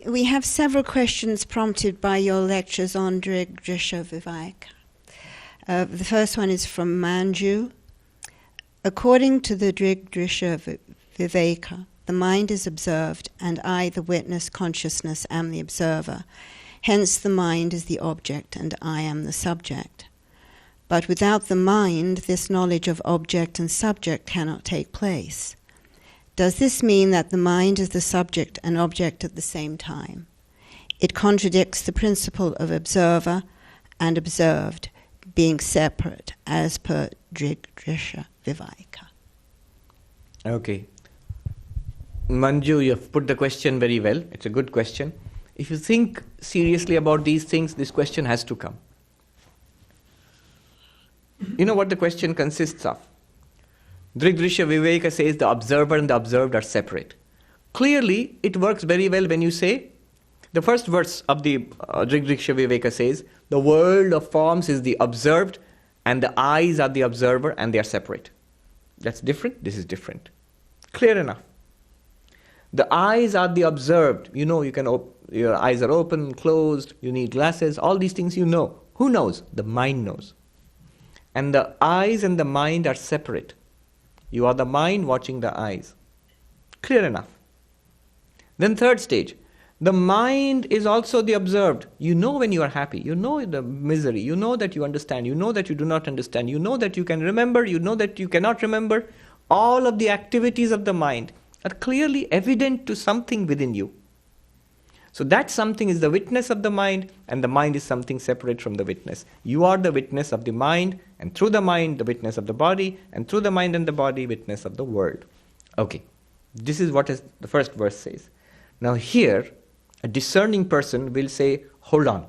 We have several questions prompted by your lectures on Drisha Viveka. The first one is from Manju. According to the Drisha Viveka, the mind is observed, and I, the witness, consciousness, am the observer. Hence the mind is the object, and I am the subject. But without the mind, this knowledge of object and subject cannot take place. Does this mean that the mind is the subject and object at the same time? It contradicts the principle of observer and observed being separate as per Drisha Viveka. Okay. Manju, you have put the question very well. It's a good question. If you think seriously about these things, this question has to come. You know what the question consists of? Drisha Viveka says the observer and the observed are separate. Clearly, it works very well when you say, the first verse of the Drisha Viveka says, the world of forms is the observed and the eyes are the observer and they are separate. That's different, this is different. Clear enough. The eyes are the observed. You know, your eyes are open, closed, you need glasses, all these things you know. Who knows? The mind knows. And the eyes and the mind are separate. You are the mind watching the eyes. Clear enough. Then third stage. The mind is also the observed. You know when you are happy. You know the misery. You know that you understand. You know that you do not understand. You know that you can remember. You know that you cannot remember. All of the activities of the mind are clearly evident to something within you. So that something is the witness of the mind, and the mind is something separate from the witness. You are the witness of the mind, and through the mind, the witness of the body, and through the mind and the body, witness of the world. Okay, this is what the first verse says. Now here, a discerning person will say, hold on.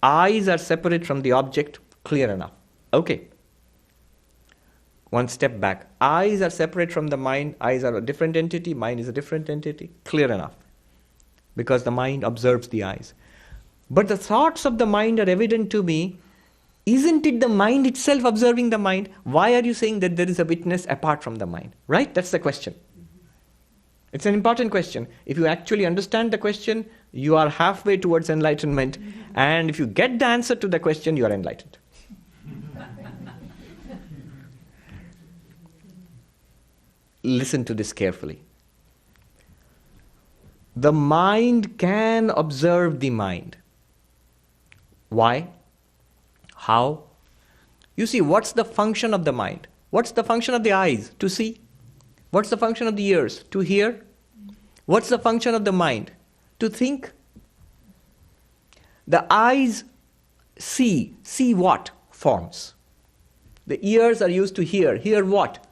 Eyes are separate from the object, clear enough. Okay. One step back. Eyes are separate from the mind, eyes are a different entity, mind is a different entity, clear enough. Because the mind observes the eyes. But the thoughts of the mind are evident to me. Isn't it the mind itself observing the mind? Why are you saying that there is a witness apart from the mind? Right? That's the question. It's an important question. If you actually understand the question, you are halfway towards enlightenment. And if you get the answer to the question, you are enlightened. Listen to this carefully. The mind can observe the mind. Why? How? You see, what's the function of the mind? What's the function of the eyes? To see. What's the function of the ears? To hear. What's the function of the mind? To think. The eyes see. See what? Forms. The ears are used to hear. Hear what?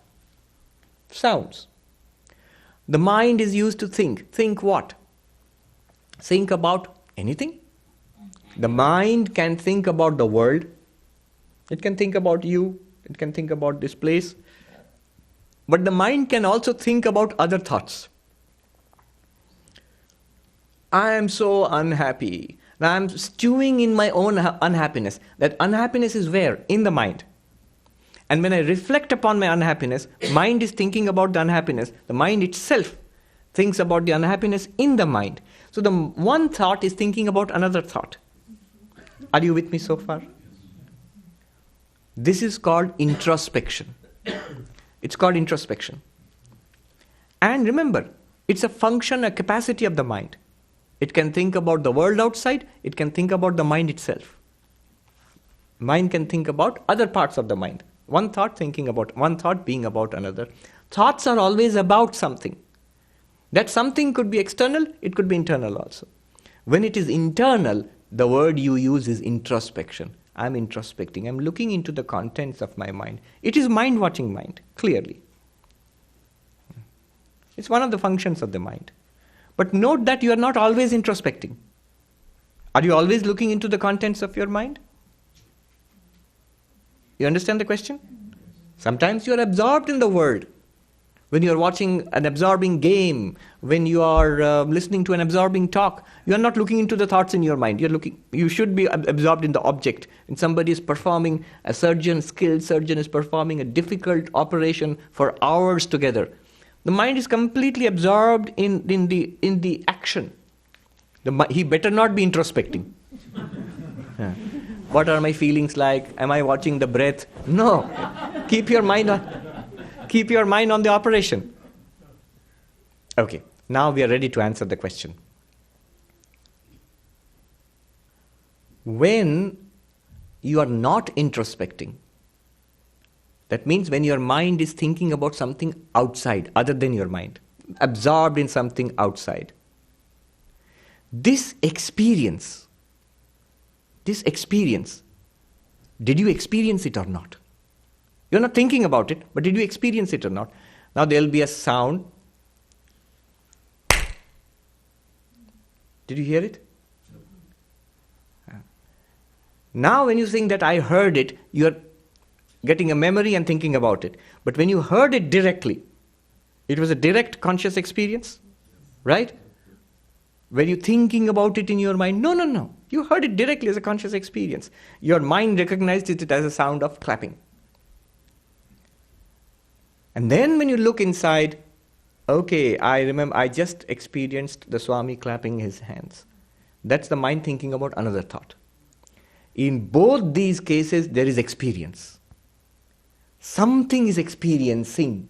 Sounds. The mind is used to think. Think what? Think about anything. The mind can think about the world. It can think about you. It can think about this place. But the mind can also think about other thoughts. I am so unhappy. I am stewing in my own unhappiness. That unhappiness is where? In the mind. And when I reflect upon my unhappiness, mind is thinking about the unhappiness. The mind itself thinks about the unhappiness in the mind. So the one thought is thinking about another thought. Are you with me so far? This is called introspection. It's called introspection. And remember, it's a function, a capacity of the mind. It can think about the world outside, it can think about the mind itself. Mind can think about other parts of the mind. One thought thinking about one thought being about another. Thoughts are always about something. That something could be external, it could be internal also. When it is internal, the word you use is introspection. I'm introspecting. I'm looking into the contents of my mind. It is mind watching mind, clearly. It's one of the functions of the mind. But note that you are not always introspecting. Are you always looking into the contents of your mind? You understand the question? Sometimes you are absorbed in the world. When you are watching an absorbing game, when you are listening to an absorbing talk, you are not looking into the thoughts in your mind. You should be absorbed in the object. And somebody is performing, a skilled surgeon is performing a difficult operation for hours together. The mind is completely absorbed in the action. He better not be introspecting. Yeah. What are my feelings like? Am I watching the breath? No. Keep your mind on the operation. Okay, now we are ready to answer the question. When you are not introspecting, that means when your mind is thinking about something outside, other than your mind, absorbed in something outside, this experience, did you experience it or not? You're not thinking about it, but did you experience it or not? Now there will be a sound. Did you hear it? Now when you think that I heard it, you're getting a memory and thinking about it. But when you heard it directly, it was a direct conscious experience, right? Were you thinking about it in your mind? No. You heard it directly as a conscious experience. Your mind recognized it as a sound of clapping. And then when you look inside, okay, I remember I just experienced the Swami clapping his hands. That's the mind thinking about another thought. In both these cases, there is experience. Something is experiencing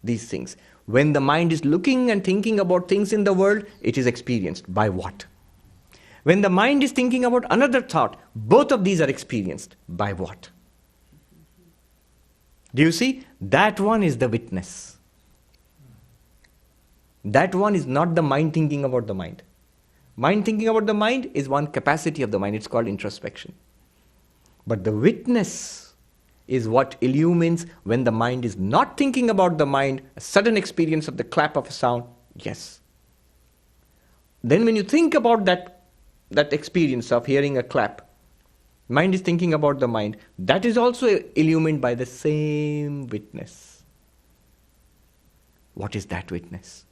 these things. When the mind is looking and thinking about things in the world, it is experienced. By what? When the mind is thinking about another thought, both of these are experienced. By what? Do you see? That one is the witness. That one is not the mind thinking about the mind. Mind thinking about the mind is one capacity of the mind. It's called introspection. But the witness is what illumines when the mind is not thinking about the mind, a sudden experience of the clap of a sound, yes. Then when you think about that experience of hearing a clap, mind is thinking about the mind, that is also illumined by the same witness. What is that witness?